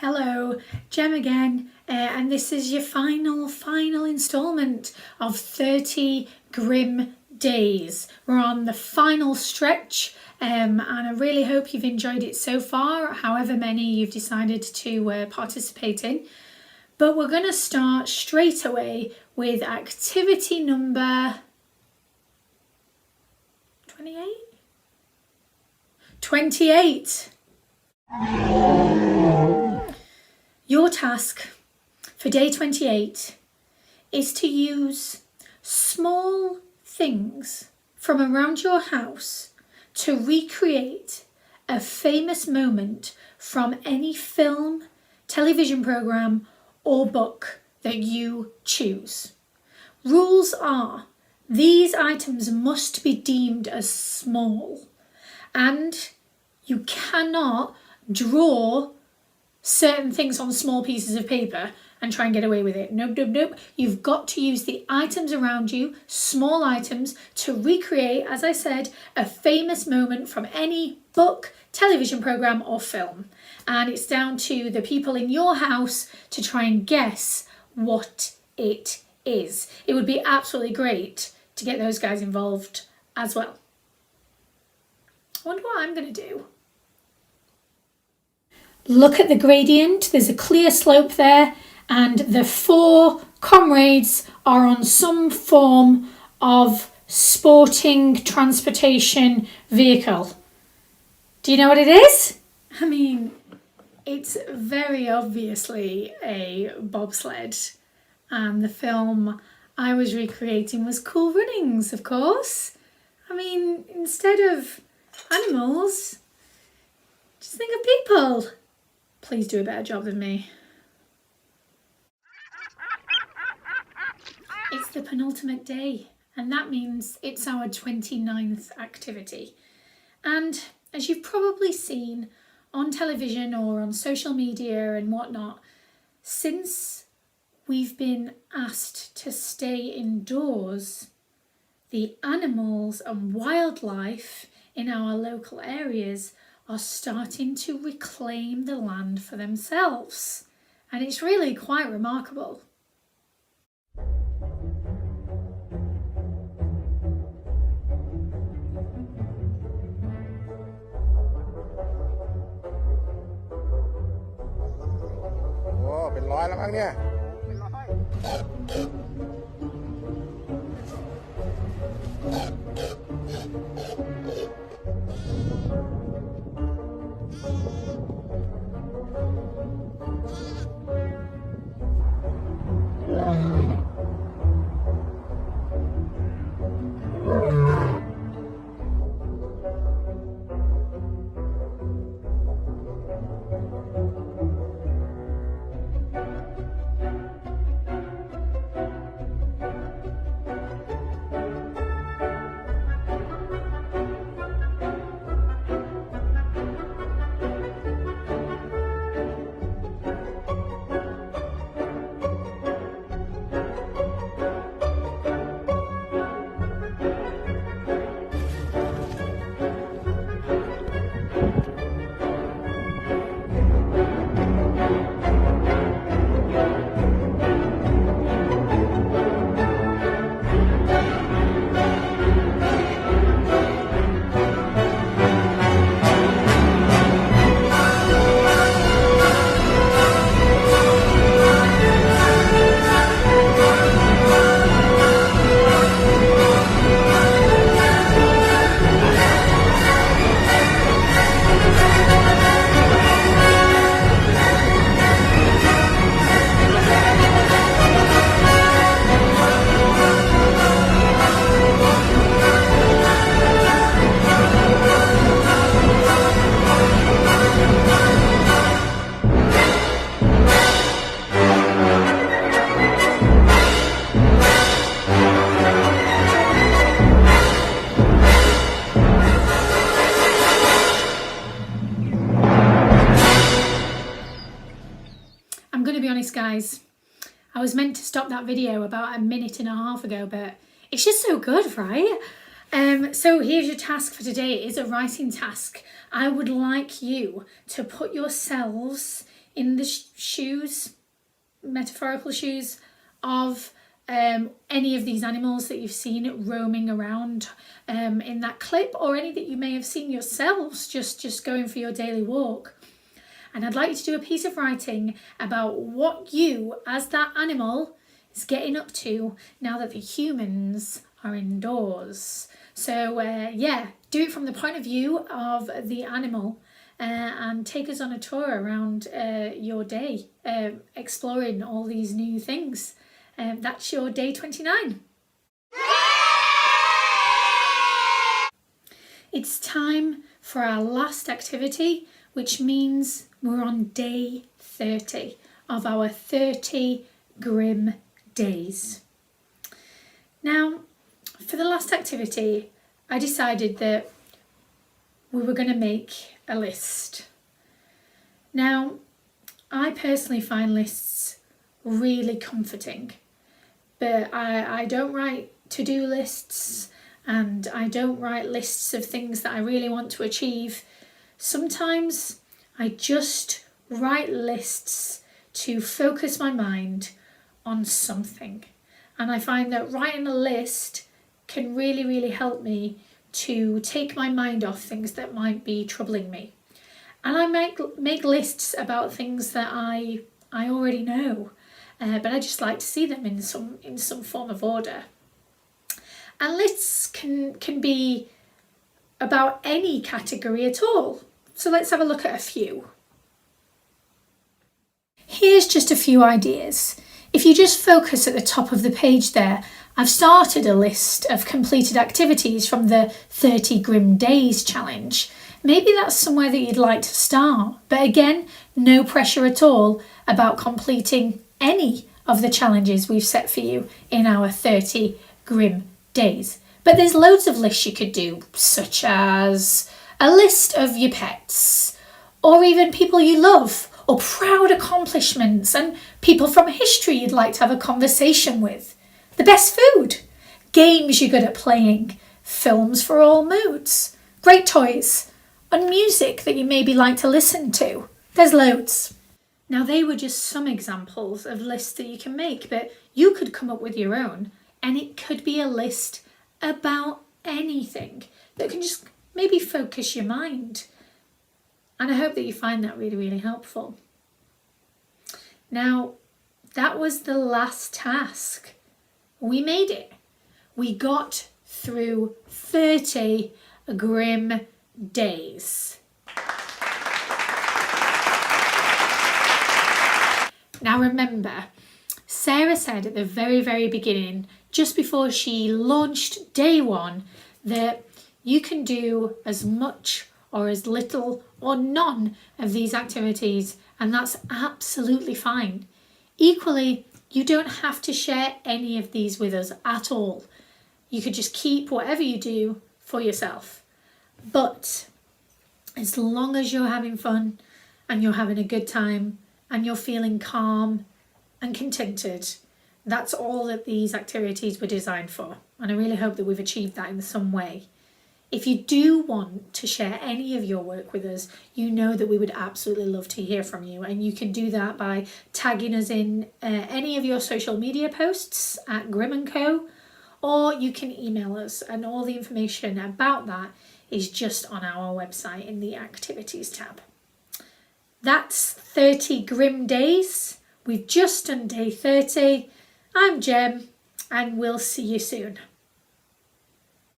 Hello, Jem again, and this is your final instalment of 30 Grimm Days. We're on the final stretch, and I really hope you've enjoyed it so far, however many you've decided to participate in. But we're going to start straight away with activity number 28? 28. Your task for day 28 is to use small things from around your house to recreate a famous moment from any film, television program, or book that you choose. Rules are these items must be deemed as small, and you cannot draw certain things on small pieces of paper and try and get away with it. Nope. You've got to use the items around you, small items, to recreate, as I said, a famous moment from any book, television program, or film. And it's down to the people in your house to try and guess what it is. It would be absolutely great to get those guys involved as well. I wonder what I'm going to do. Look at the gradient, there's a clear slope there, and the four comrades are on some form of sporting transportation vehicle. Do you know what it is? I mean, it's very obviously a bobsled, and the film I was recreating was Cool Runnings, of course. I mean, instead of animals, just think of people. Please do a better job than me. It's the penultimate day, and that means it's our 29th activity. And as you've probably seen on television or on social media and whatnot, since we've been asked to stay indoors, the animals and wildlife in our local areas are starting to reclaim the land for themselves. And it's really quite remarkable. Oh, เป็นร้อยแล้วมั้งเนี่ย I'm going to be honest, guys. I was meant to stop that video about a minute and a half ago, but it's just so good, right? So here's your task for today. It is a writing task. I would like you to put yourselves in the shoes, metaphorical shoes, of any of these animals that you've seen roaming around in that clip, or any that you may have seen yourselves just going for your daily walk. And I'd like you to do a piece of writing about what you, as that animal, is getting up to now that the humans are indoors. So do it from the point of view of the animal, and take us on a tour around your day, exploring all these new things. That's your day 29. It's time for our last activity, which means we're on day 30 of our 30 Grimm Days. Now, for the last activity, I decided that we were going to make a list. Now, I personally find lists really comforting, but I don't write to-do lists, and I don't write lists of things that I really want to achieve. Sometimes I just write lists to focus my mind on something. And I find that writing a list can really, really help me to take my mind off things that might be troubling me. And I might make lists about things that I already know, but I just like to see them in some form of order. And lists can be about any category at all. So let's have a look at a few. Here's just a few ideas. If you just focus at the top of the page there, I've started a list of completed activities from the 30 Grimm Days challenge. Maybe that's somewhere that you'd like to start, but again, no pressure at all about completing any of the challenges we've set for you in our 30 Grimm Days. But there's loads of lists you could do, such as a list of your pets, or even people you love, or proud accomplishments and people from history you'd like to have a conversation with. The best food, games you're good at playing, films for all moods, great toys, and music that you maybe like to listen to. There's loads. Now, they were just some examples of lists that you can make, but you could come up with your own, and it could be a list about anything that can just maybe focus your mind. And I hope that you find that really, really helpful. Now, that was the last task. We made it. We got through 30 Grimm Days. Now remember, Sarah said at the very, very beginning, just before she launched day one, that you can do as much or as little or none of these activities, and that's absolutely fine. Equally, you don't have to share any of these with us at all. You could just keep whatever you do for yourself. But as long as you're having fun and you're having a good time and you're feeling calm and contented, that's all that these activities were designed for. And I really hope that we've achieved that in some way. If you do want to share any of your work with us, you know that we would absolutely love to hear from you. And you can do that by tagging us in any of your social media posts at Grimm&Co, or you can email us, and all the information about that is just on our website in the activities tab. That's 30 Grimm Days. We've just done day 30. I'm Jem, and we'll see you soon.